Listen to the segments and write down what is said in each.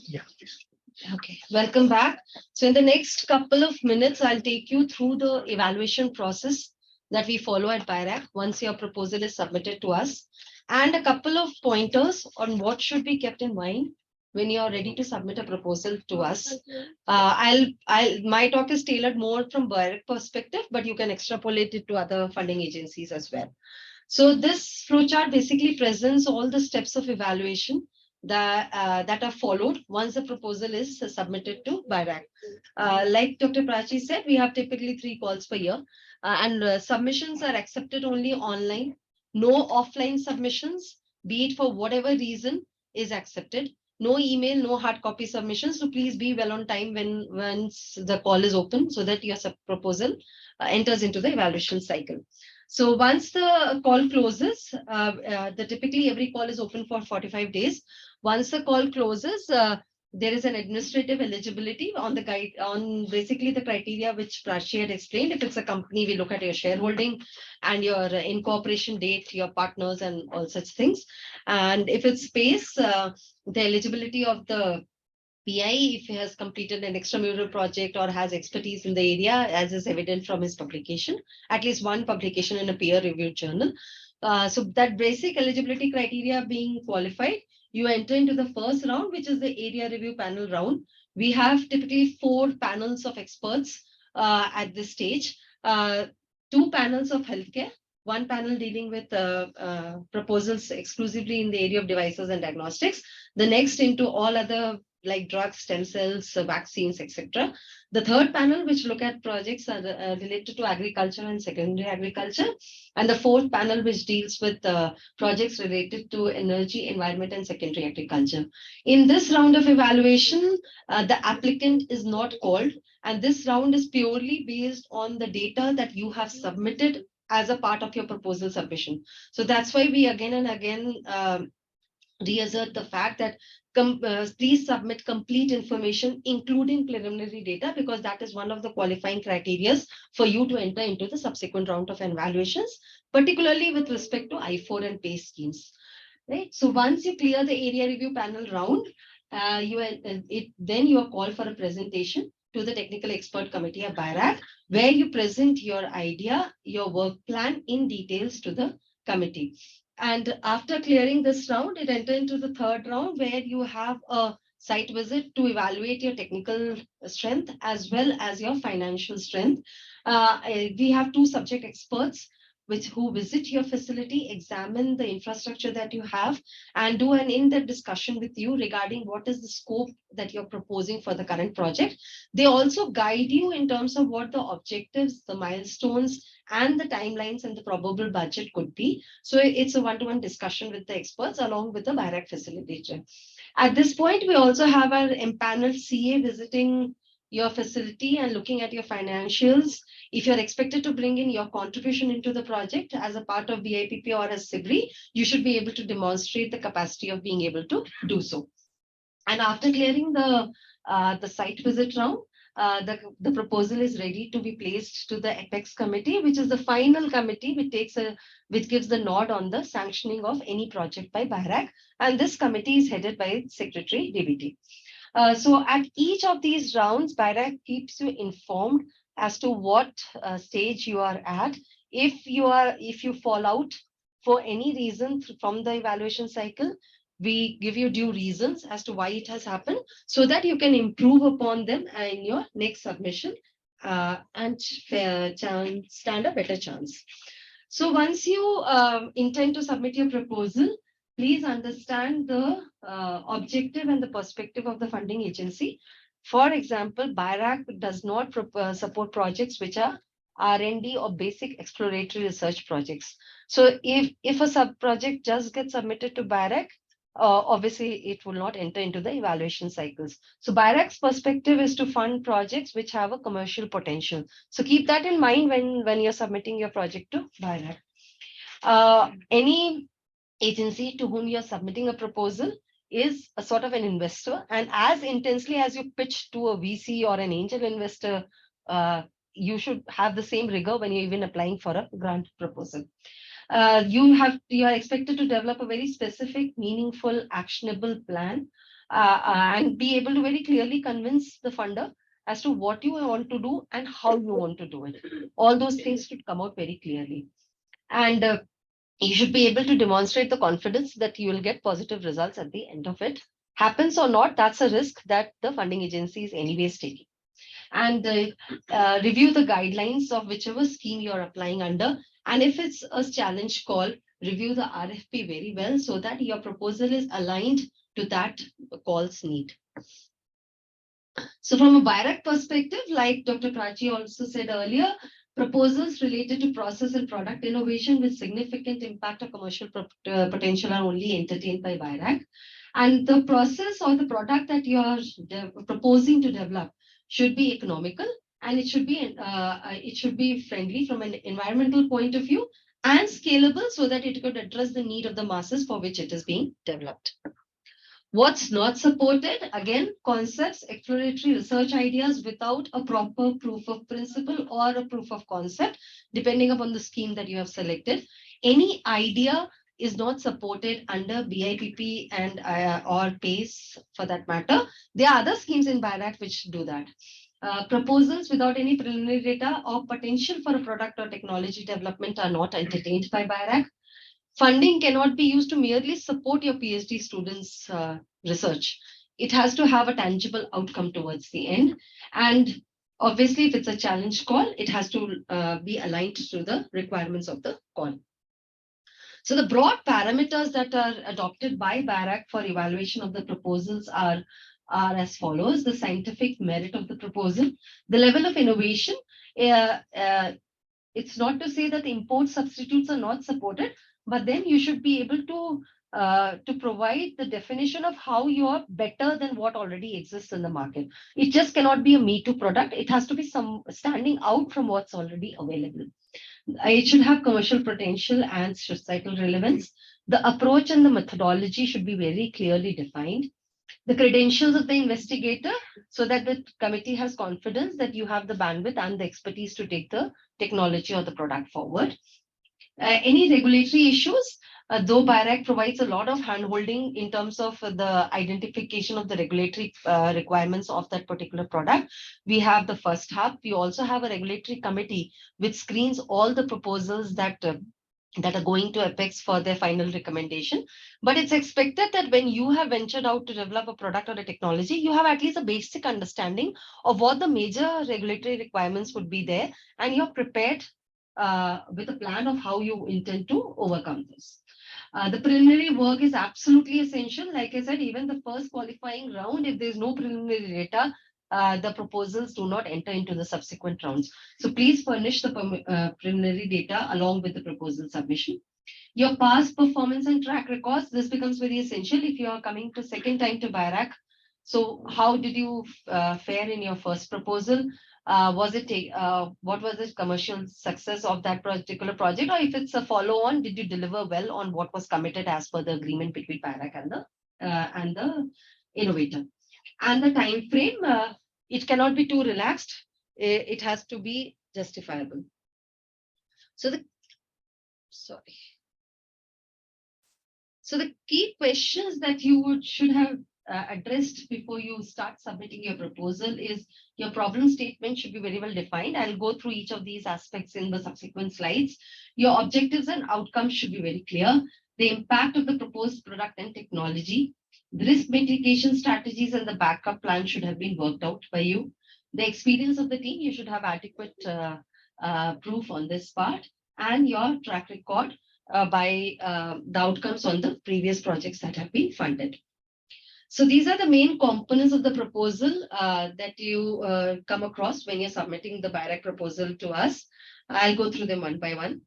Yeah, please. Okay, welcome back. So in the next couple of minutes, I'll take you through the evaluation process that we follow at BIRAC once your proposal is submitted to us, and a couple of pointers on what should be kept in mind when you are ready to submit a proposal to us. My talk is tailored more from BIRAC perspective, but you can extrapolate it to other funding agencies as well. So this flowchart basically presents all the steps of evaluation that are followed once the proposal is submitted to BIRAC. Like Dr. Prachi said, we have typically 3 calls per year, and submissions are accepted only online. No offline submissions, be it for whatever reason, is accepted. No email, no hard copy submissions. So please be well on time once the call is open so that your proposal enters into the evaluation cycle. So once the call closes, typically every call is open for 45 days. Once the call closes, there is an administrative eligibility on the guide on basically the criteria which Prachi had explained. If it's a company, we look at your shareholding and your incorporation date, your partners and all such things. And if it's space, the eligibility of the PI, if he has completed an extramural project or has expertise in the area, as is evident from his publication, at least one publication in a peer-reviewed journal. So that basic eligibility criteria being qualified, you enter into the first round, which is the area review panel round. We have typically 4 panels of experts at this stage, 2 panels of healthcare, 1 panel dealing with proposals exclusively in the area of devices and diagnostics, the next into all other like drugs, stem cells, vaccines, etc. The 3rd panel, which look at projects related to agriculture and secondary agriculture. And the 4th panel, which deals with projects related to energy, environment, and secondary agriculture. In this round of evaluation, the applicant is not called. And this round is purely based on the data that you have submitted as a part of your proposal submission. So that's why we again and again reassert the fact that please submit complete information, including preliminary data, because that is one of the qualifying criteria for you to enter into the subsequent round of evaluations, particularly with respect to I4 and PACE schemes. Right. So once you clear the area review panel round, then you are called for a presentation to the technical expert committee at BIRAC, where you present your idea, your work plan in details to the committee. And after clearing this round, it enters into the 3rd round, where you have a site visit to evaluate your technical strength as well as your financial strength. We have 2 subject experts who visit your facility, examine the infrastructure that you have, and do an in-depth discussion with you regarding what is the scope that you're proposing for the current project. They also guide you in terms of what the objectives, the milestones, and the timelines and the probable budget could be. So it's a one-to-one discussion with the experts along with the BIRAC facilitator. At this point, we also have our empaneled CA visiting your facility and looking at your financials. If you're expected to bring in your contribution into the project as a part of BIPP or as SIBRI, you should be able to demonstrate the capacity of being able to do so. And after clearing the site visit round, the proposal is ready to be placed to the Apex committee, which is the final committee which gives the nod on the sanctioning of any project by BIRAC. And this committee is headed by Secretary DBT. So at each of these rounds, BIRAC keeps you informed as to what stage you are at. If you fall out for any reason from the evaluation cycle, we give you due reasons as to why it has happened, so that you can improve upon them in your next submission and stand a better chance. So once you intend to submit your proposal, please understand the objective and the perspective of the funding agency. For example, BIRAC does not support projects which are R&D or basic exploratory research projects. So if a sub-project just gets submitted to BIRAC, obviously it will not enter into the evaluation cycles. So BIRAC's perspective is to fund projects which have a commercial potential. So keep that in mind when you're submitting your project to BIRAC. Any agency to whom you're submitting a proposal is a sort of an investor, and as intensely as you pitch to a VC or an angel investor, you should have the same rigor when you're even applying for a grant proposal. You are expected to develop a very specific, meaningful, actionable plan, and be able to very clearly convince the funder as to what you want to do and how you want to do it. All those things should come out very clearly. And you should be able to demonstrate the confidence that you will get positive results at the end of it. Happens or not, that's a risk that the funding agency is anyways taking. And review the guidelines of whichever scheme you're applying under. And if it's a challenge call, review the RFP very well so that your proposal is aligned to that call's need. So from a BIRAC perspective, like Dr. Prachi also said earlier, proposals related to process and product innovation with significant impact or commercial potential are only entertained by BIRAC. And the process or the product that you are proposing to develop should be economical, and it should be friendly from an environmental point of view and scalable so that it could address the need of the masses for which it is being developed. What's not supported? Again, concepts, exploratory research ideas without a proper proof of principle or a proof of concept, depending upon the scheme that you have selected. Any idea is not supported under BIPP and or PACE for that matter. There are other schemes in BIRAC which do that. Proposals without any preliminary data or potential for a product or technology development are not entertained by BIRAC. Funding cannot be used to merely support your PhD students' research. It has to have a tangible outcome towards the end. And obviously, if it's a challenge call, it has to be aligned to the requirements of the call. So the broad parameters that are adopted by BIRAC for evaluation of the proposals are as follows: the scientific merit of the proposal, the level of innovation. It's not to say that import substitutes are not supported, but then you should be able to provide the definition of how you are better than what already exists in the market. It just cannot be a Me Too product. It has to be some standing out from what's already available. It should have commercial potential and societal relevance. The approach and the methodology should be very clearly defined. The credentials of the investigator, so that the committee has confidence that you have the bandwidth and the expertise to take the technology or the product forward. Any regulatory issues, though BIRAC provides a lot of handholding in terms of the identification of the regulatory requirements of that particular product, we have the first hub. We also have a regulatory committee which screens all the proposals that are going to Apex for their final recommendation. But it's expected that when you have ventured out to develop a product or a technology, you have at least a basic understanding of what the major regulatory requirements would be there, and you're prepared with a plan of how you intend to overcome this. The preliminary work is absolutely essential. Like I said, even the first qualifying round, if there's no preliminary data, the proposals do not enter into the subsequent rounds. So please furnish the preliminary data along with the proposal submission. Your past performance and track records, this becomes very essential if you are coming to second time to BIRAC. So how did you fare in your first proposal? What was the commercial success of that particular project? Or if it's a follow-on, did you deliver well on what was committed as per the agreement between BIRAC and the innovator? And the time frame, it cannot be too relaxed. It has to be justifiable. So the key questions that you should have addressed before you start submitting your proposal is your problem statement should be very well defined. I'll go through each of these aspects in the subsequent slides. Your objectives and outcomes should be very clear. The impact of the proposed product and technology, the risk mitigation strategies and the backup plan should have been worked out by you. The experience of the team, you should have adequate proof on this part, and your track record by the outcomes on the previous projects that have been funded. So these are the main components of the proposal that you come across when you're submitting the BIRAC proposal to us. I'll go through them one by one.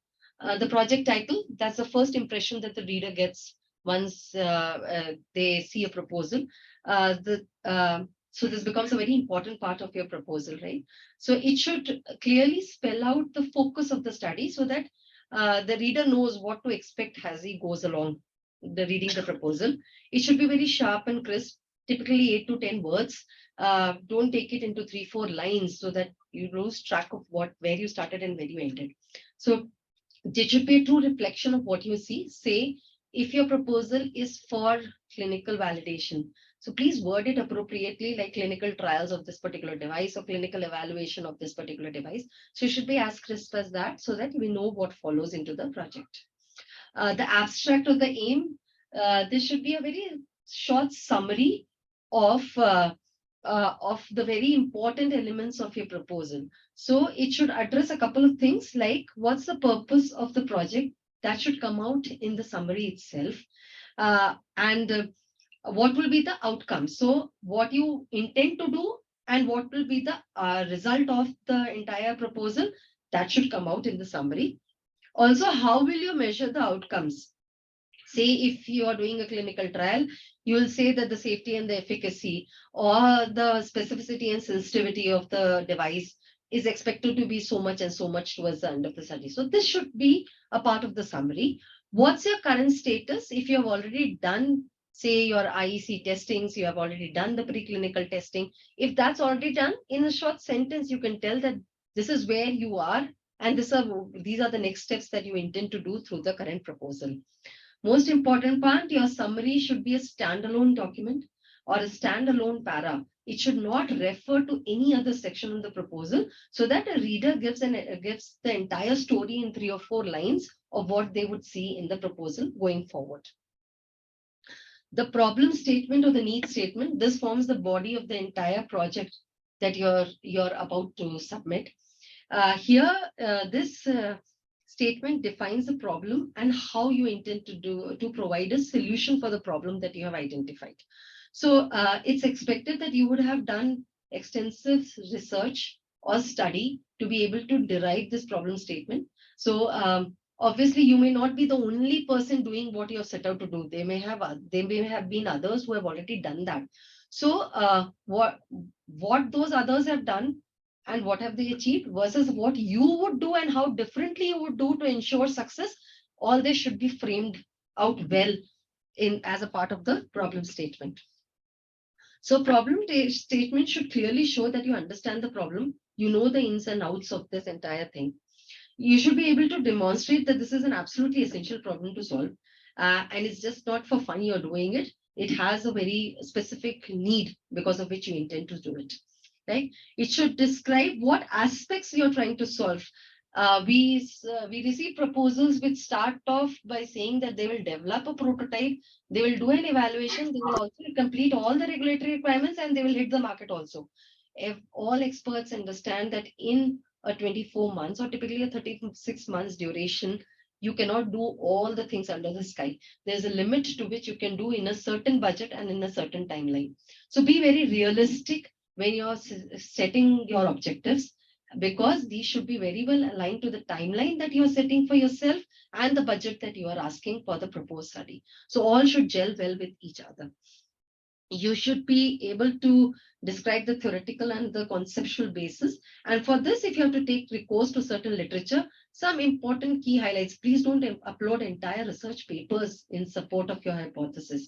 The project title, that's the first impression that the reader gets once they see a proposal. So this becomes a very important part of your proposal, right? So it should clearly spell out the focus of the study so that the reader knows what to expect as he goes along the reading the proposal. It should be very sharp and crisp, typically 8 to 10 words. Don't take it into 3-4 lines so that you lose track of where you started and where you ended. So It should be a true reflection of what you see. Say, if your proposal is for clinical validation, so please word it appropriately, like clinical trials of this particular device or clinical evaluation of this particular device. So it should be as crisp as that, so that we know what follows into the project. The abstract or the aim, this should be a very short summary of the very important elements of your proposal. So it should address a couple of things, like what's the purpose of the project. That should come out in the summary itself. And what will be the outcome. So what you intend to do and what will be the result of the entire proposal, that should come out in the summary. Also, how will you measure the outcomes? Say if you are doing a clinical trial, you will say that the safety and the efficacy or the specificity and sensitivity of the device is expected to be so much and so much towards the end of the study. So this should be a part of the summary. What's your current status? If you have already done, say, your IEC testings, you have already done the preclinical testing. If that's already done, in a short sentence, you can tell that this is where you are and these are the next steps that you intend to do through the current proposal. Most important part, your summary should be a standalone document or a standalone para. It should not refer to any other section of the proposal, so that a reader gets the entire story in 3 or 4 lines of what they would see in the proposal going forward. The problem statement or the need statement, this forms the body of the entire project that you're about to submit. Here, this statement defines the problem and how you intend to provide a solution for the problem that you have identified. So it's expected that you would have done extensive research or study to be able to derive this problem statement. So obviously, you may not be the only person doing what you're set out to do. They may have been others who have already done that. So what those others have done and what have they achieved versus what you would do and how differently you would do to ensure success, all this should be framed out well as a part of the problem statement. So problem statement should clearly show that you understand the problem, you know the ins and outs of this entire thing. You should be able to demonstrate that this is an absolutely essential problem to solve. And it's just not for fun you're doing it. It has a very specific need because of which you intend to do it. Right? It should describe what aspects you're trying to solve. We receive proposals which start off by saying that they will develop a prototype, they will do an evaluation, they will also complete all the regulatory requirements, and they will hit the market also. If all experts understand that in a 24 months or typically a 36 months duration, you cannot do all the things under the sky. There's a limit to which you can do in a certain budget and in a certain timeline. So be very realistic when you're setting your objectives, because these should be very well aligned to the timeline that you're setting for yourself and the budget that you are asking for the proposed study. So all should gel well with each other. You should be able to describe the theoretical and the conceptual basis. And for this, if you have to take recourse to certain literature, some important key highlights. Please don't upload entire research papers in support of your hypothesis.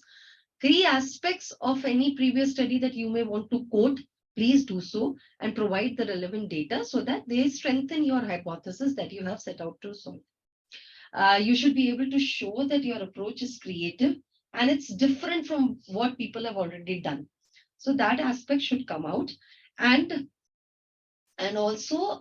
3 aspects of any previous study that you may want to quote, please do so and provide the relevant data so that they strengthen your hypothesis that you have set out to solve. You should be able to show that your approach is creative and it's different from what people have already done. So that aspect should come out. And also,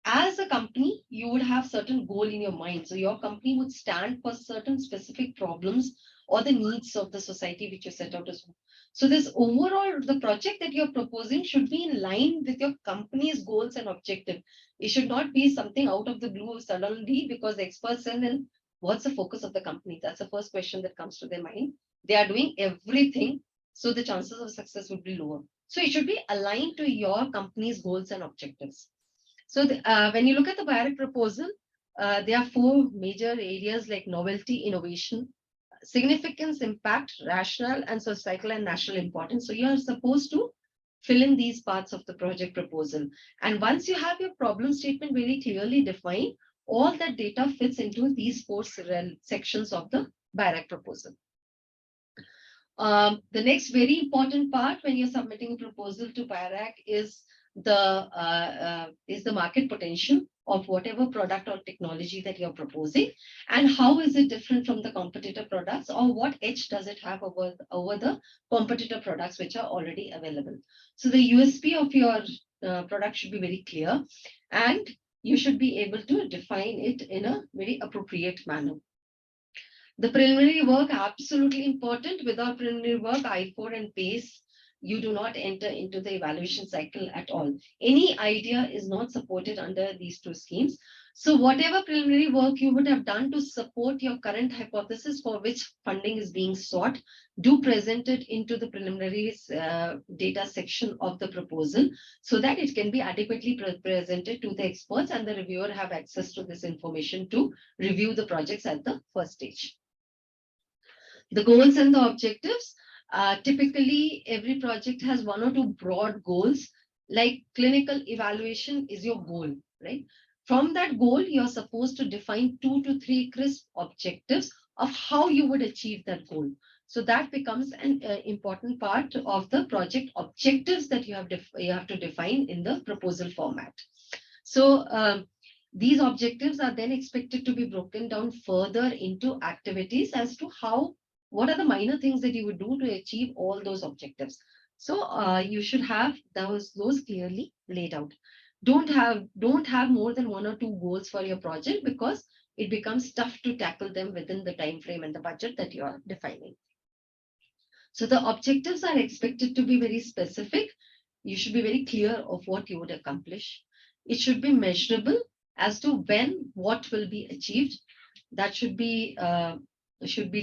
as a company, you would have certain goal in your mind. So your company would stand for certain specific problems or the needs of the society which you set out to solve. So this overall, the project that you're proposing should be in line with your company's goals and objective. It should not be something out of the blue suddenly because the experts said, then what's the focus of the company? That's the first question that comes to their mind. They are doing everything, so the chances of success would be lower. So it should be aligned to your company's goals and objectives. So when you look at the BIRAC proposal, there are 4 major areas like novelty, innovation, significance, impact, rational, and societal and national importance. So you are supposed to fill in these parts of the project proposal. And once you have your problem statement very clearly defined, all that data fits into these 4 sections of the BIRAC proposal. The next very important part when you're submitting a proposal to BIRAC is the market potential of whatever product or technology that you're proposing, and how is it different from the competitor products, or what edge does it have over the competitor products which are already available. So the USP of your product should be very clear, and you should be able to define it in a very appropriate manner. The preliminary work, absolutely important. Without preliminary work, I4 and PACE, you do not enter into the evaluation cycle at all. Any idea is not supported under these two schemes. So whatever preliminary work you would have done to support your current hypothesis for which funding is being sought, do present it into the preliminaries data section of the proposal so that it can be adequately presented to the experts and the reviewer have access to this information to review the projects at the first stage. The goals and the objectives, typically every project has one or two broad goals, like clinical evaluation is your goal, right? From that goal, you're supposed to define 2 to 3 crisp objectives of how you would achieve that goal. So that becomes an important part of the project objectives that you have to define in the proposal format. So these objectives are then expected to be broken down further into activities as to what are the minor things that you would do to achieve all those objectives. So you should have those clearly laid out. Don't have more than 1 or 2 goals for your project because it becomes tough to tackle them within the time frame and the budget that you are defining. So the objectives are expected to be very specific. You should be very clear of what you would accomplish. It should be measurable as to when what will be achieved. That should be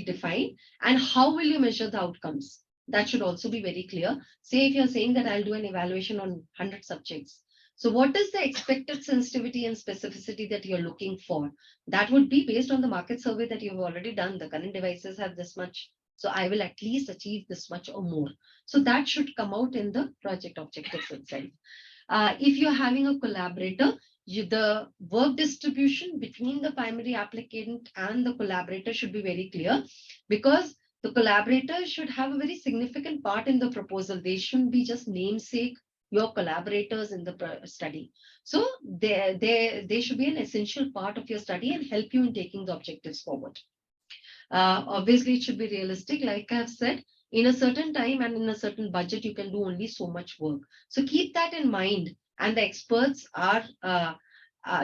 defined, and how will you measure the outcomes? That should also be very clear. Say if you're saying that I'll do an evaluation on 100 subjects. So what is the expected sensitivity and specificity that you're looking for? That would be based on the market survey that you've already done. The current devices have this much. So I will at least achieve this much or more. So that should come out in the project objectives itself. If you're having a collaborator, the work distribution between the primary applicant and the collaborator should be very clear, because the collaborator should have a very significant part in the proposal. They shouldn't be just namesake your collaborators in the study. So they should be an essential part of your study and help you in taking the objectives forward. Obviously, it should be realistic. Like I've said, in a certain time and in a certain budget, you can do only so much work. So keep that in mind. And the experts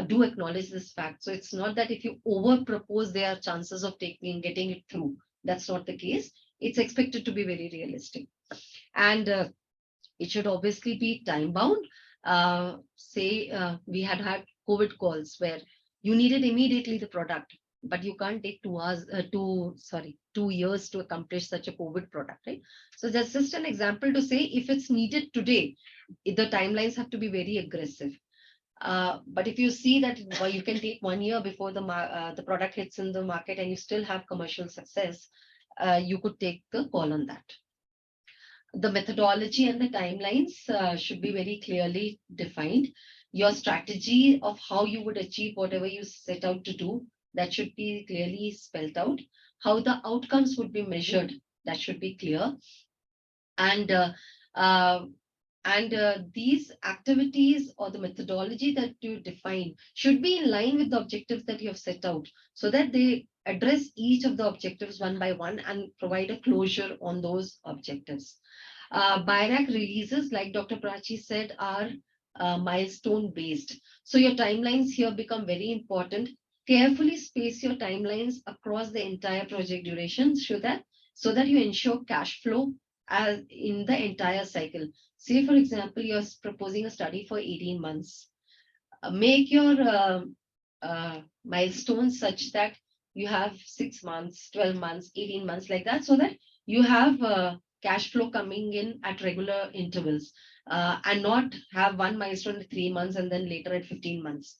do acknowledge this fact. So it's not that if you over propose, there are chances of getting it through. That's not the case. It's expected to be very realistic. And it should obviously be time bound. We had COVID calls where you needed immediately the product, but you can't take 2 years to accomplish such a COVID product, right? So that's just an example to say if it's needed today, the timelines have to be very aggressive. But if you see that you can take 1 year before the product hits in the market and you still have commercial success, you could take the call on that. The methodology and the timelines should be very clearly defined. Your strategy of how you would achieve whatever you set out to do, that should be clearly spelled out. How the outcomes would be measured, that should be clear. And these activities or the methodology that you define should be in line with the objectives that you have set out, so that they address each of the objectives one by one and provide a closure on those objectives. BIRAC releases, like Dr. Prachi said, are milestone based. So your timelines here become very important. Carefully space your timelines across the entire project duration so that you ensure cash flow in the entire cycle. Say, for example, you're proposing a study for 18 months. Make your milestones such that you have 6 months, 12 months, 18 months, like that, so that you have cash flow coming in at regular intervals, and not have one milestone at 3 months and then later at 15 months.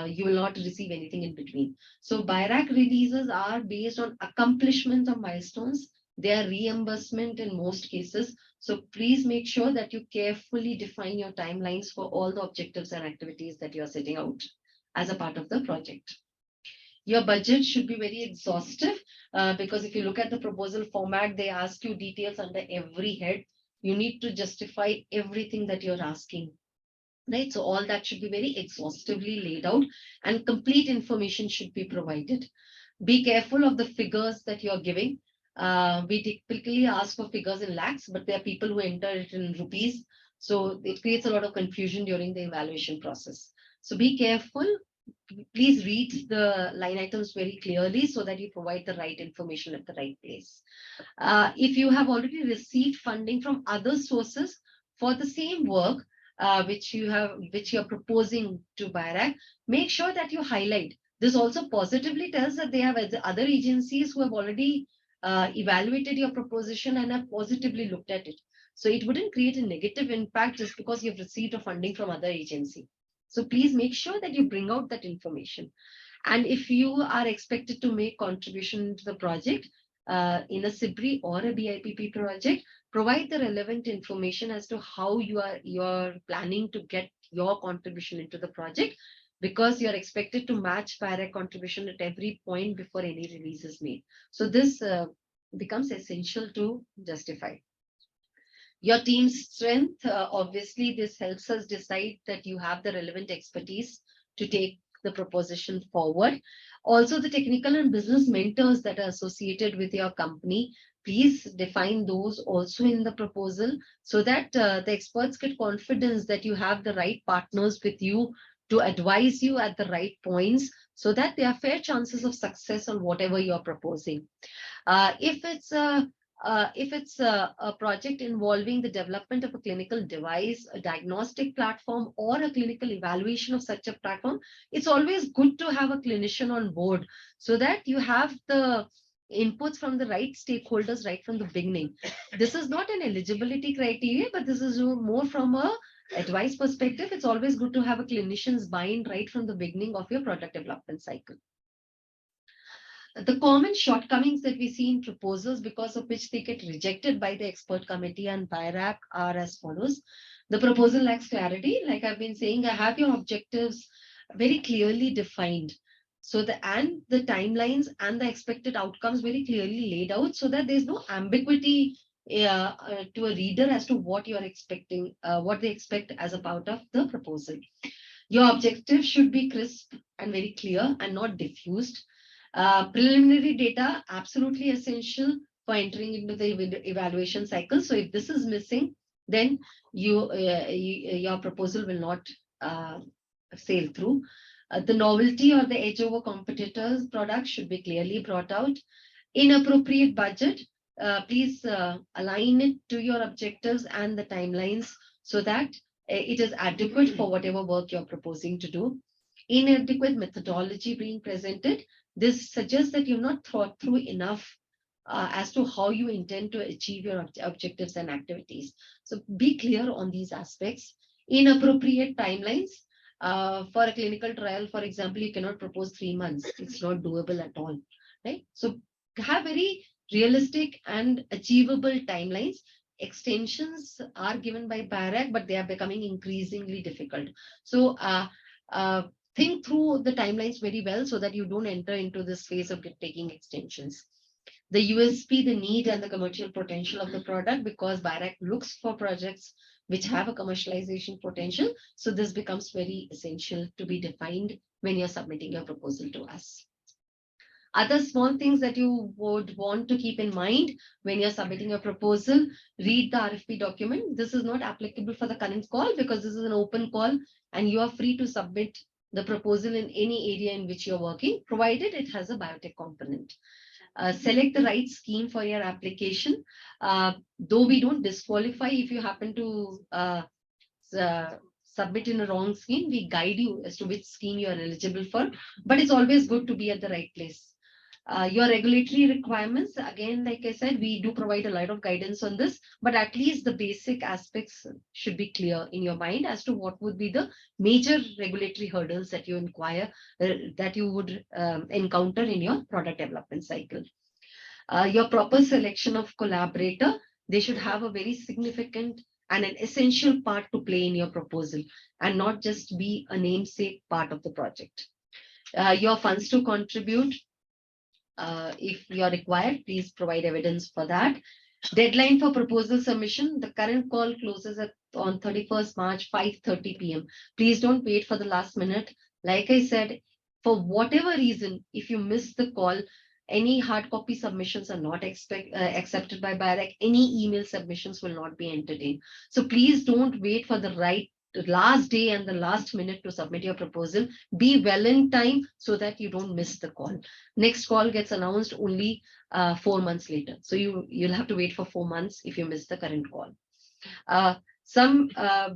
You will not receive anything in between. So BIRAC releases are based on accomplishment of milestones. They are reimbursement in most cases. So please make sure that you carefully define your timelines for all the objectives and activities that you are setting out as a part of the project. Your budget should be very exhaustive, because if you look at the proposal format, they ask you details under every head. You need to justify everything that you're asking. right? So all that should be very exhaustively laid out and complete information should be provided. Be careful of the figures that you're giving. We typically ask for figures in lakhs, but there are people who enter it in rupees. So it creates a lot of confusion during the evaluation process. So be careful. Please read the line items very clearly so that you provide the right information at the right place. If you have already received funding from other sources for the same work, which you're proposing to BIRAC, make sure that you highlight. This also positively tells that they have other agencies who have already evaluated your proposition and have positively looked at it. So it wouldn't create a negative impact just because you've received a funding from other agency. So please make sure that you bring out that information. And if you are expected to make contribution to the project, in a SIBRI or a BIPP project, provide the relevant information as to how you're planning to get your contribution into the project, because you're expected to match BIRAC contribution at every point before any release is made. So this becomes essential to justify. Your team's strength, obviously, this helps us decide that you have the relevant expertise to take the proposition forward. Also, the technical and business mentors that are associated with your company, please define those also in the proposal so that the experts get confidence that you have the right partners with you to advise you at the right points so that there are fair chances of success on whatever you're proposing. If it's a project involving the development of a clinical device, a diagnostic platform, or a clinical evaluation of such a platform, it's always good to have a clinician on board so that you have the inputs from the right stakeholders right from the beginning. This is not an eligibility criteria, but this is more from a advice perspective. It's always good to have a clinician's buy-in right from the beginning of your product development cycle. The common shortcomings that we see in proposals because of which they get rejected by the expert committee and BIRAC are as follows. The proposal lacks clarity. Like I've been saying, I have your objectives very clearly defined. So the timelines and the expected outcomes very clearly laid out so that there's no ambiguity to a reader as to what you're expecting, what they expect as a part of the proposal. Your objective should be crisp and very clear and not diffused. Preliminary data, absolutely essential for entering into the evaluation cycle. So if this is missing, then your proposal will not sail through. The novelty or the edge over competitors' products should be clearly brought out. Inappropriate budget, please align it to your objectives and the timelines so that it is adequate for whatever work you're proposing to do. Inadequate methodology being presented, this suggests that you've not thought through enough as to how you intend to achieve your objectives and activities. So be clear on these aspects. Inappropriate timelines. For a clinical trial, for example, you cannot propose 3 months. It's not doable at all, right? So have very realistic and achievable timelines. Extensions are given by BIRAC, but they are becoming increasingly difficult. So think through the timelines very well so that you don't enter into this phase of taking extensions. The USP, the need and the commercial potential of the product, because BIRAC looks for projects which have a commercialization potential. So this becomes very essential to be defined when you're submitting your proposal to us. Other small things that you would want to keep in mind when you're submitting a proposal, read the RFP document. This is not applicable for the current call because this is an open call and you are free to submit the proposal in any area in which you're working, provided it has a biotech component. Select the right scheme for your application. Though we don't disqualify if you happen to submit in a wrong scheme, we guide you as to which scheme you are eligible for, but it's always good to be at the right place. Your regulatory requirements, again, like I said, we do provide a lot of guidance on this, but at least the basic aspects should be clear in your mind as to what would be the major regulatory hurdles that you that you would encounter in your product development cycle. Your proper selection of collaborator, they should have a very significant and an essential part to play in your proposal and not just be a namesake part of the project. Your funds to contribute, if you are required, please provide evidence for that. Deadline for proposal submission. The current call closes on 31st March, 5:30 p.m. Please don't wait for the last minute. Like I said, for whatever reason, if you miss the call, any hard copy submissions are not accepted by BIRAC. Any email submissions will not be entertained. So please don't wait for the last day and the last minute to submit your proposal. Be well in time so that you don't miss the call. Next call gets announced only 4 months later. So you'll have to wait for 4 months if you miss the current call. Some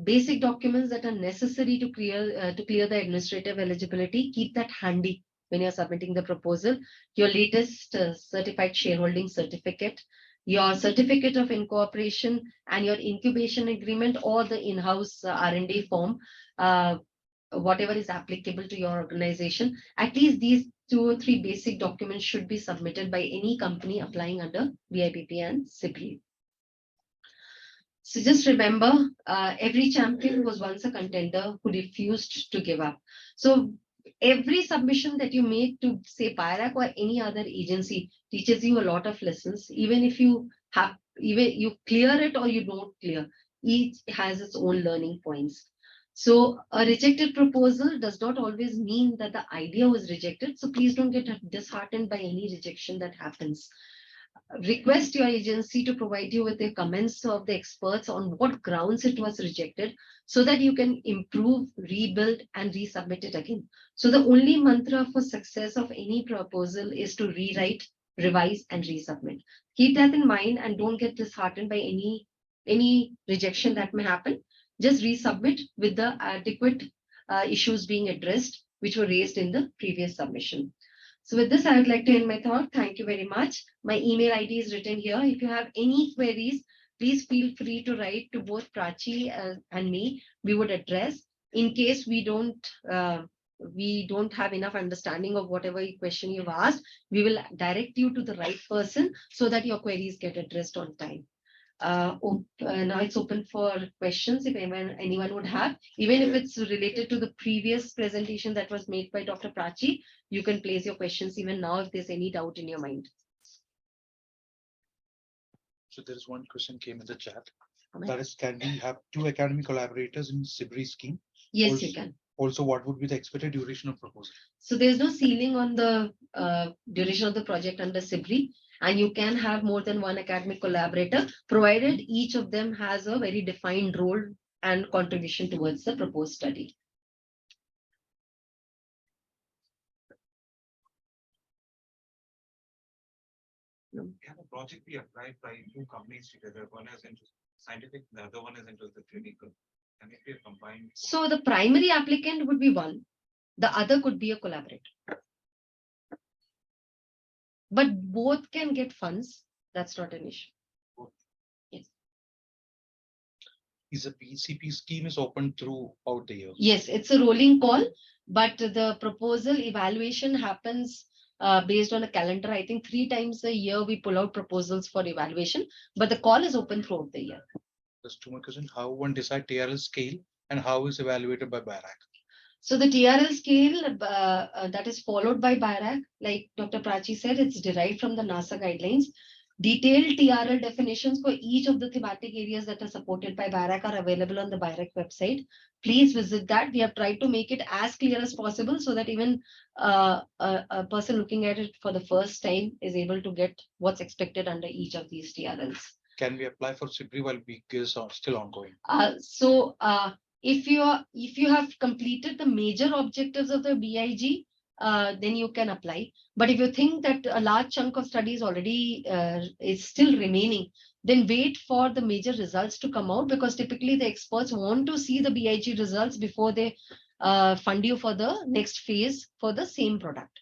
basic documents that are necessary to clear the administrative eligibility, keep that handy when you're submitting the proposal. Your latest certified shareholding certificate, your certificate of incorporation, and your incubation agreement or the in-house R&D form, whatever is applicable to your organization. At least these 2 or 3 basic documents should be submitted by any company applying under BIPP and CIBRI. So just remember, every champion was once a contender who refused to give up. So every submission that you make to say BIRAC or any other agency teaches you a lot of lessons. Even if you clear it or you don't clear, each has its own learning points. So a rejected proposal does not always mean that the idea was rejected. So please don't get disheartened by any rejection that happens. Request your agency to provide you with the comments of the experts on what grounds it was rejected so that you can improve, rebuild, and resubmit it again. So the only mantra for success of any proposal is to rewrite, revise, and resubmit. Keep that in mind and don't get disheartened by any rejection that may happen. Just resubmit with the adequate issues being addressed, which were raised in the previous submission. So with this, I would like to end my thought. Thank you very much. My email ID is written here. If you have any queries, please feel free to write to both Prachi and me. We would address. In case we don't have enough understanding of whatever question you've asked, we will direct you to the right person so that your queries get addressed on time. Now it's open for questions if anyone would have, even if it's related to the previous presentation that was made by Dr. Prachi, you can place your questions even now if there's any doubt in your mind. So there is one question came in the chat. Amen. That is, can we have 2 academic collaborators in CIBRI scheme? Yes, also, you can. Also, what would be the expected duration of proposal? So there's no ceiling on the duration of the project under CIBRI. And you can have more than 1 academic collaborator, provided each of them has a very defined role and contribution towards the proposed study. We have a project we applied by 2 companies together. One is into scientific, the other one is into the clinical. And if we are combined. So the primary applicant would be one, the other could be a collaborator. But both can get funds. That's not an issue. Yes. Is a PCP scheme is open throughout the year? Yes, it's a rolling call, but the proposal evaluation happens based on a calendar. I think 3 times a year we pull out proposals for evaluation, but the call is open throughout the year. Just 2 more questions. How one decide TRL scale and how is evaluated by BIRAC? So the TRL scale that is followed by BIRAC, like Dr. Prachi said, it's derived from the NASA guidelines. Detailed TRL definitions for each of the thematic areas that are supported by BIRAC are available on the BIRAC website. Please visit that. We have tried to make it as clear as possible so that even a person looking at it for the first time is able to get what's expected under each of these TRLs. Can we apply for CIBRI while BIG is still ongoing? If you have completed the major objectives of the BIG, then you can apply. But if you think that a large chunk of studies already is still remaining, then wait for the major results to come out, because typically the experts want to see the BIG results before they fund you for the next phase for the same product.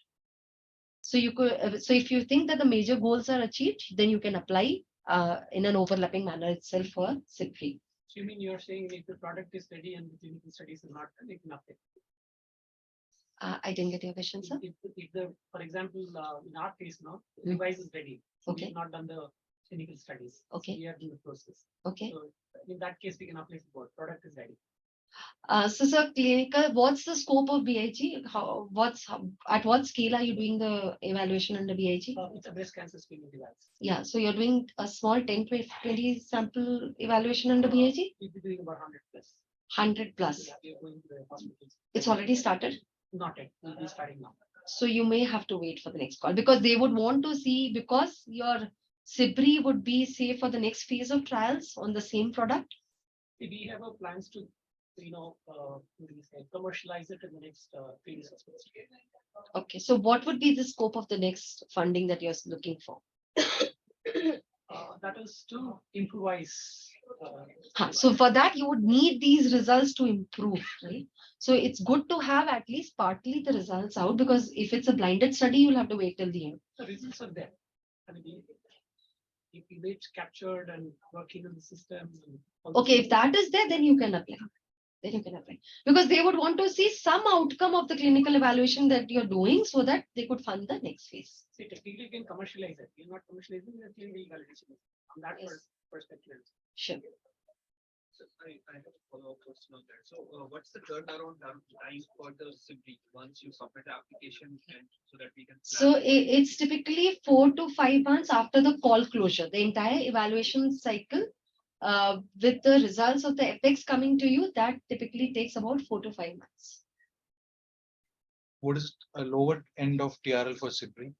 So you could. So if you think that the major goals are achieved, then you can apply in an overlapping manner itself for CIBRI. So you mean you're saying if the product is ready and the clinical studies is not done, it can apply? I didn't get your question, sir. For example, in our case now, the device is ready. So we have not done the clinical studies. Okay. So we are in the process. Okay. So in that case, we can apply for both. Product is ready. So, sir, clinical, what's the scope of BIG? At what scale are you doing the evaluation under BIG? It's a breast cancer screening device. Yeah, so you're doing a small 10 to 20 sample evaluation under BIG? We'll be doing about 100 plus. 100 plus. Yeah, we are going to the hospitals. It's already started. Not yet. We'll be starting now. So you may have to wait for the next call because they would want to see, because your SIBRI would be say for the next phase of trials on the same product. We have a plans to, what do we say, commercialize it in the next phase of space. Okay, so what would be the scope of the next funding that you're looking for? That is to improvise. So for that, you would need these results to improve, right? So it's good to have at least partly the results out, because if it's a blinded study, you'll have to wait till the end. The results are there. I mean, if image captured and working in the system. And all Okay, those if that is there, then you can apply. Then you can apply. Because they would want to see some outcome of the clinical evaluation that you're doing so that they could fund the next phase. See, technically, you can commercialize it. You're not commercializing the clinical validation. From that Yes. perspective. Sure. So I have a follow-up question on that. So what's the turnaround time for the SIBRI once you submit the application and so that we can? So it's typically 4 to 5 months after the call closure, the entire evaluation cycle. With the results of the apex coming to you, that typically takes about 4 to 5 months. What is a lower end of TRL for SIBRI?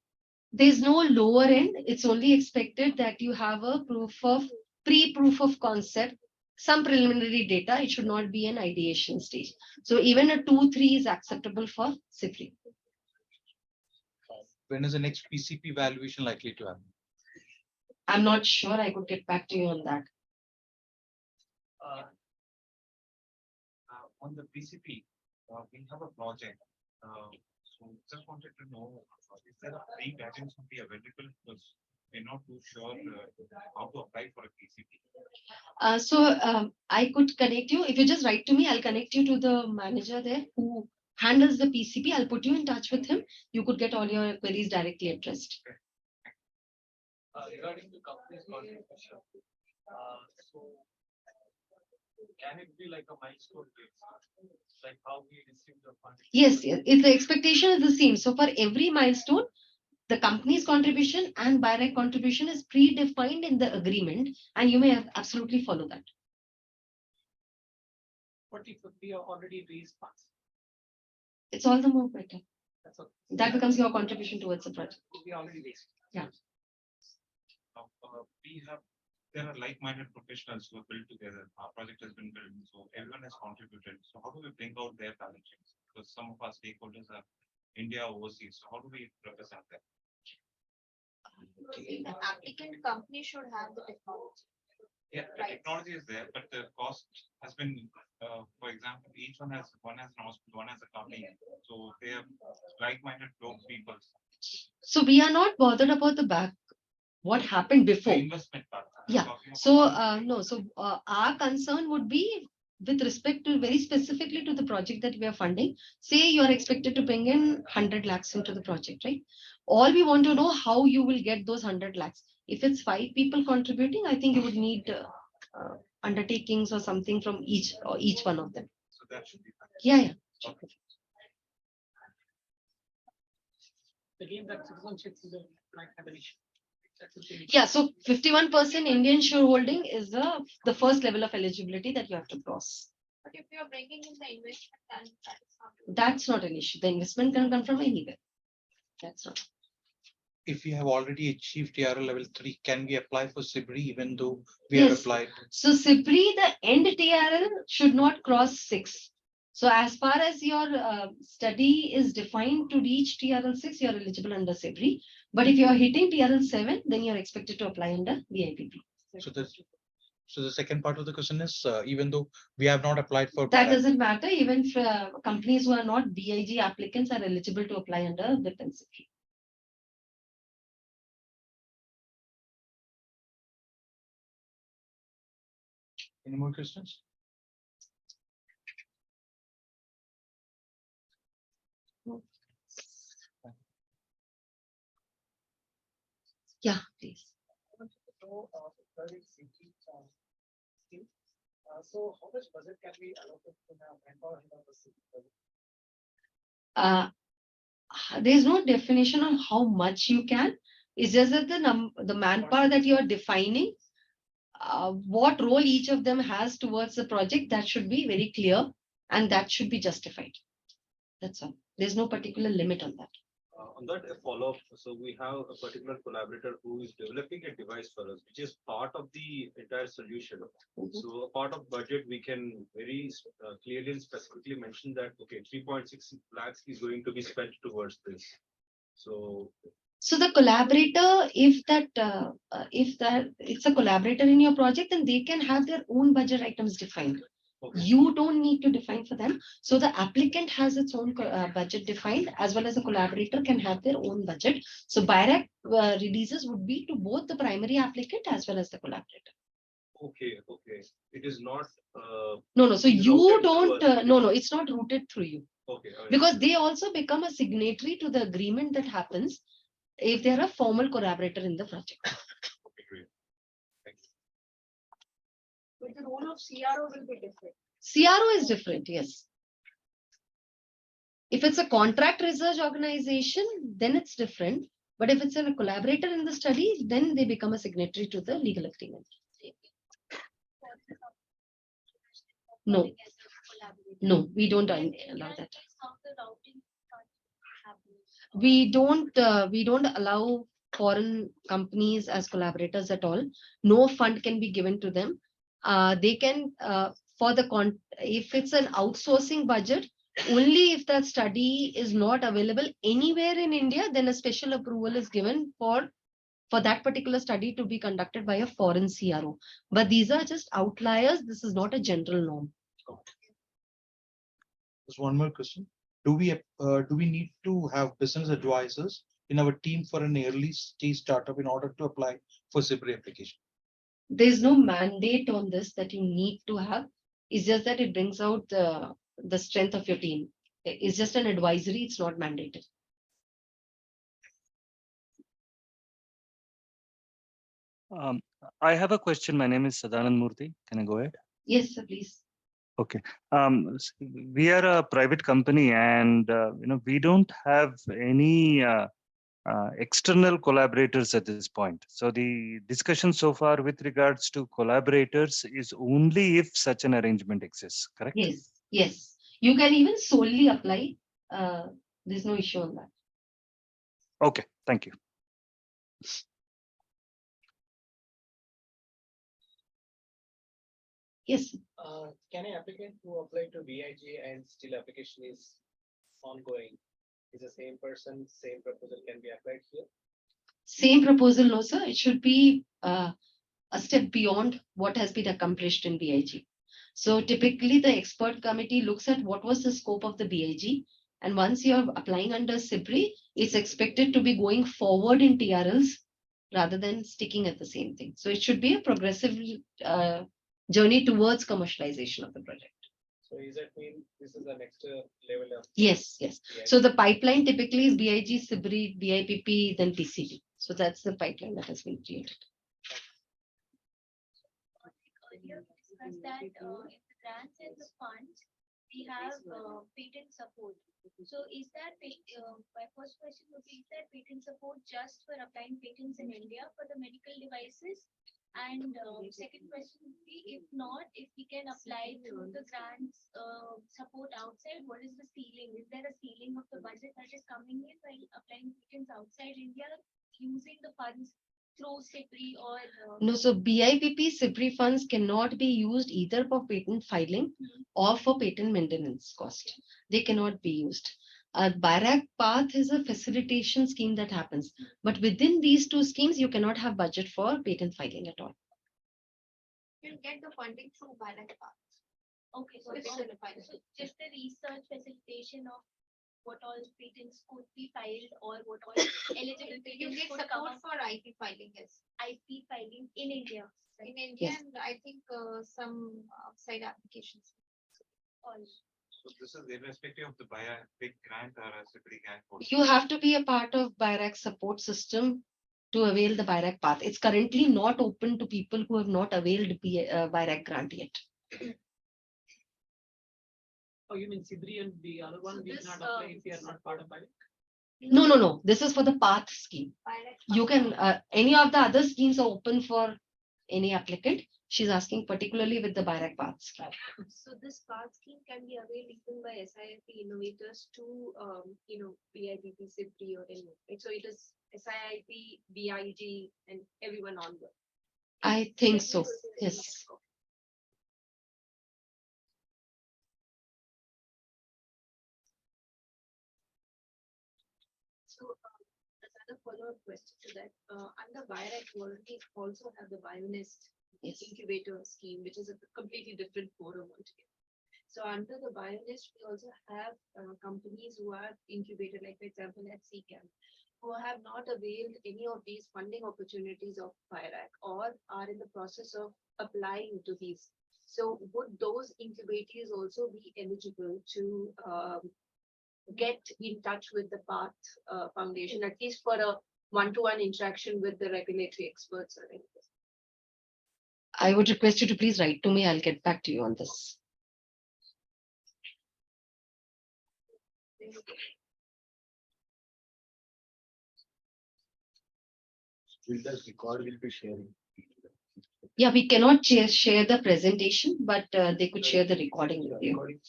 There's no lower end. It's only expected that you have a pre-proof of concept, some preliminary data. It should not be an ideation stage. So even a 2-3 is acceptable for SIBRI. When is the next PCP valuation likely to happen? I'm not sure. I could get back to you on that. On the PCP, we have a project. So just wanted to know, is there a free guidance will be available? Because we're not too sure how to apply for a PCP. So I could connect you. If you just write to me, I'll connect you to the manager there who handles the PCP. I'll put you in touch with him. You could get all your queries directly addressed. Regarding the company's contribution, so can it be like a milestone based, like how we receive the funding? Yes, yes. If the expectation is the same. So for every milestone, the company's contribution and BIRAC contribution is predefined in the agreement, and you may absolutely follow that. What if we are already raised funds? It's all the more better. That's okay. That becomes your contribution towards the project. We already raised. There are like-minded professionals who have built together. Our project has been built, so everyone has contributed. So how do we bring out their balance sheets? Because some of our stakeholders are India overseas. So how do we represent them? The applicant company should have the technology. Yeah, the technology is there, but the cost has been, for example, each one has an hospital, one has a company. So they are like-minded people. So we are not bothered about the back, what happened before. The investment part. Yeah. So no. So our concern would be with respect to very specifically to the project that we are funding. Say you are expected to bring in 100 lakhs into the project, right? All we want to know how you will get those 100 lakhs. If it's 5 people contributing, I think you would need undertakings or something from each one of them. So that should be fine. Yeah. Okay. Again, that citizenship is like have an issue. Yeah, so 51% Indian shareholding is the first level of eligibility that you have to cross. But if you're bringing in the investment, then That's not an issue. The investment can come from anywhere. That's not. If we have already achieved TRL level 3, can we apply for SIBRI even though we Yes. have applied? So SIBRI, the end TRL should not cross 6. So as far as your study is defined to reach TRL 6, you are eligible under SIBRI. But if you are hitting TRL 7, then you are expected to apply under VIPP. So the second part of the question is, even though we have not applied for That BIRAC, doesn't matter. Even for companies who are not BIG applicants are eligible to apply under VIP and SIBRI. Any more questions? Yeah, please. So how much budget can we allocate to have manpower in our city? There's no definition on how much you can. It's just that the manpower that you are defining, what role each of them has towards the project, that should be very clear and that should be justified. That's all. There's no particular limit on that. On that, a follow-up. So we have a particular collaborator who is developing a device for us, which is part of the entire solution. So a part of budget, we can very clearly and specifically mention that, okay, 3.6 lakhs is going to be spent towards this. So So the collaborator, if that it's a collaborator in your project, then they can have their own budget items defined. okay. You don't need to define for them. So the applicant has its own budget defined, as well as the collaborator can have their own budget. So BIRAC releases would be to both the primary applicant as well as the collaborator. Okay, okay. It is not No. So you routed don't, through us. no, it's not routed through you. Okay. all right. Because they also become a signatory to the agreement that happens if they're a formal collaborator in the project. Okay, great. Thank you. But the role of CRO will be different. CRO is different, yes. If it's a contract research organization, then it's different. But if it's a collaborator in the study, then they become a signatory to the legal agreement. No. No, we don't allow that. We don't allow foreign companies as collaborators at all. No fund can be given to them. They can if it's an outsourcing budget, only if that study is not available anywhere in India, then a special approval is given for that particular study to be conducted by a foreign CRO. But these are just outliers. This is not a general norm. Just one more question. Do we need to have business advisors in our team for an early stage startup in order to apply for SIBRI application? There's no mandate on this that you need to have. It's just that it brings out the strength of your team. It's just an advisory. It's not mandated. I have a question. My name is Sadanand Murthy. Can I go ahead? Yes, sir, please. Okay. We are a private company, and we don't have any external collaborators at this point. So the discussion so far with regards to collaborators is only if such an arrangement exists, correct? Yes, yes. You can even solely apply. There's no issue on that. Okay, thank you. Yes. Can an applicant who apply to BIG and still application is ongoing, is the same person, same proposal can be applied here? Same proposal, no, sir. It should be a step beyond what has been accomplished in BIG. So typically the expert committee looks at what was the scope of the BIG. And once you're applying under SIBRI, it's expected to be going forward in TRLs rather than sticking at the same thing. So it should be a progressive journey towards commercialization of the project. So is that mean this is the next level of? Yes, yes. BIG? So the pipeline typically is BIG, SIBRI, BIPP, then PCB. So that's the pipeline that has been created. Earlier we discussed that in the grants and the funds, we have patent support. So is that, my first question would be, is that patent support just for applying patents in India for the medical devices? And second question would be, if not, if we can apply through the grants support outside, what is the ceiling? Is there a ceiling of the budget that is coming in while applying patents outside India using the funds through SIBRI or? No, so BIPP SIBRI funds cannot be used either for patent filing or for patent maintenance cost. They cannot be used. BIRAC path is a facilitation scheme that happens, but within these two schemes, you cannot have budget for patent filing at all. You'll get the funding through BIRAC path. Okay, so It's it's so just the research facilitation of what all patents could be filed or what all eligible You patents get could come support up. for IP filing, yes. IP filing in India. In India, Yes. and I think some outside applications. All. So this is irrespective of the big grant or a SIBRI grant. You have to be a part of BIRAC support system to avail the BIRAC path. It's currently not open to people who have not availed BIRAC grant yet. Oh, you mean Sidri and the other one, So we this, cannot apply if we are not part of it? No, no, no. This is for the path scheme. BIRAC You can, any of the other schemes are open for any applicant. She's asking particularly with the BIRAC path scheme. So this path scheme can be availed even by SIIP innovators to, BIPP, SIPRI or anyone, right? So it is SIIP, BIG and everyone on board. I think so. Yes. So another follow-up question to that, under BIRAC, we already also have the Bionest Yes. incubator scheme, which is a completely different forum altogether. So under the Bionest, we also have companies who are incubated, like for example at CCAM, who have not availed any of these funding opportunities of BIRAC or are in the process of applying to these. So would those incubators also be eligible to get in touch with the Path Foundation, at least for a one-to-one interaction with the regulatory experts or anything? I would request you to please write to me. I'll get back to you on this. Will the record will be sharing? Yeah, we cannot share the presentation, but they could share the recording with you.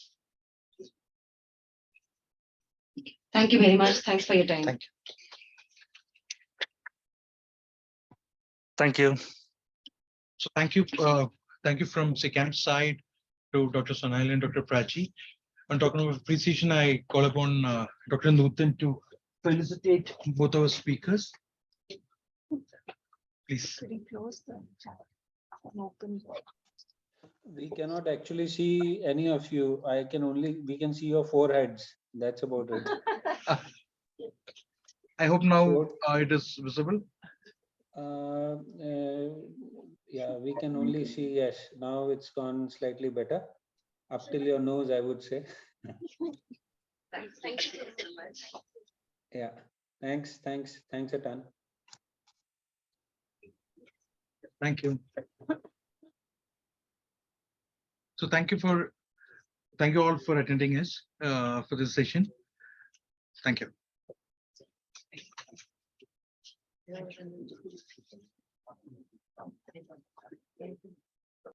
Thank you very much. Thanks for your time. Thank Thank you. So thank you from SICAM's side to Dr. Sonali and Dr. Prachi. On talking of appreciation, I call upon Dr. Nutan to felicitate both our speakers. Please. Could you close the chat and open? We cannot actually see any of you. We can see your foreheads. That's about it. I hope now it is visible. Yeah, we can only see, yes, now it's gone slightly better. Up till your nose, I would say. Thank you so much. Yeah, thanks a ton. Thank you. So thank you all for attending us for this session. Thank you.